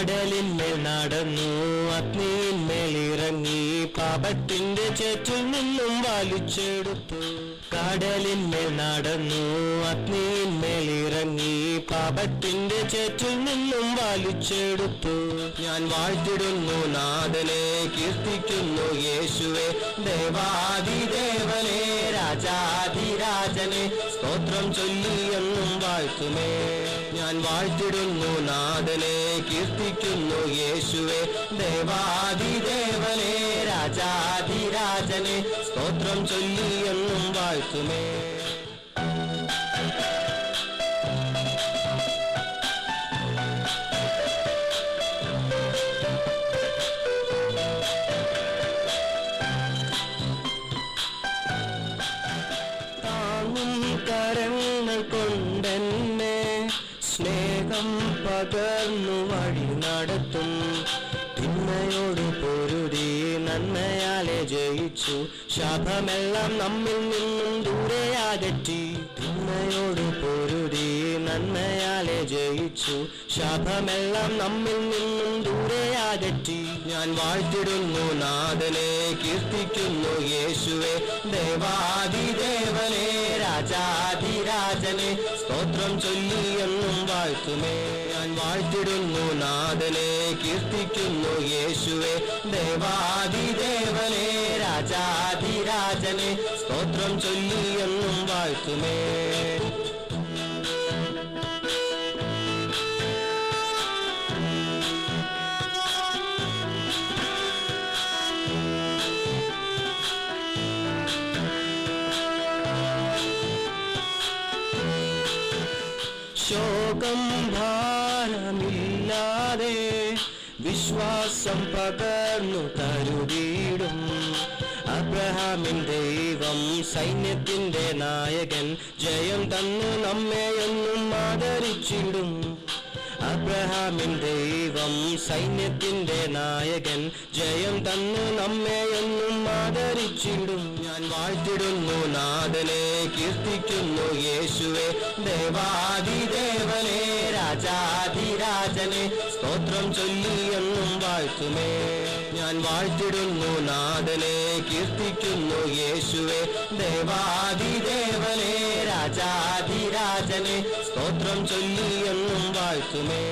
കടലിന്മേൽ നടന്നു, അഗ്നിയിന്മേൽ ഇറങ്ങി, പാപത്തിന്റെ ചേറ്റിൽ നിന്നും വലിച്ചെടുത്തു. കടലിന്മേൽ നടന്നു, അഗ്നിയിന്മേൽ ഇറങ്ങി, പാപത്തിന്റെ ചേറ്റിൽ നിന്നും വലിച്ചെടുത്തു. ഞാൻ വാഴ്ത്തിടുന്നു നാഥനെ, കീർത്തിക്കുന്നു യേശുവേ. ദേവാദിദേവനെ, രാജാധിരാജനെ, സ്തോത്രം ചൊല്ലി എന്നും വാഴ്ത്തുമേ. ഞാൻ വാഴ്ത്തിടുന്നു നാഥനെ, കീർത്തിക്കുന്നു യേശുവേ. ദേവാദിദേവനെ, രാജാധിരാജനെ, സ്തോത്രം ചൊല്ലി എന്നും വാഴ്ത്തുമേ. കരങ്ങൾ കൊണ്ടെന്നെ സ്നേഹം പകർന്നു വഴി നടത്തും. തിന്മയോട് പൊരുതി നന്മയാലെ ജയിച്ചു, ശാപമെല്ലാം നമ്മിൽ നിന്നും ദൂരെ അകറ്റി. തിന്മയോട് പൊരുതി നന്മയാലെ ജയിച്ചു, ശാപമെല്ലാം നമ്മിൽ നിന്നും ദൂരെ അകറ്റി. ഞാൻ വാഴ്ത്തിടുന്നു നാഥനെ, കീർത്തിക്കുന്നു യേശുവേ. ദേവാദിദേവനെ, രാജാധിരാജനെ, സ്തോത്രം ചൊല്ലി എന്നും വാഴ്ത്തുമേ. ഞാൻ വാഴ്ത്തിടുന്നു നാഥനെ, കീർത്തിക്കുന്നു യേശുവേ. ദേവാദിദേവനെ, രാജാധിരാജനെ, സ്തോത്രം ചൊല്ലി എന്നും വാഴ്ത്തുമേ. ശോകം ഭാരമില്ലാതെ വിശ്വാസം പകർന്നു കരുതിയിടും. അബ്രഹാമിൻ ദൈവം, സൈന്യത്തിന്റെ നായകൻ, ജയം തന്നു നമ്മെ എന്നും ആദരിച്ചിടും. അബ്രഹാമിൻ ദൈവം, സൈന്യത്തിന്റെ നായകൻ, ജയം തന്നു നമ്മെ എന്നും ആദരിച്ചിടും. ഞാൻ വാഴ്ത്തിടുന്നു നാഥനെ, കീർത്തിക്കുന്നു യേശുവേ. ദേവാദിദേവനെ, രാജാധിരാജനെ, സ്തോത്രം ചൊല്ലി എന്നും വാഴ്ത്തുമേ. ഞാൻ വാഴ്ത്തിടുന്നു നാഥനെ, കീർത്തിക്കുന്നു യേശുവേ. ദേവാദിദേവനെ, രാജാധിരാജനെ, സ്തോത്രം ചൊല്ലി എന്നും വാഴ്ത്തുമേ.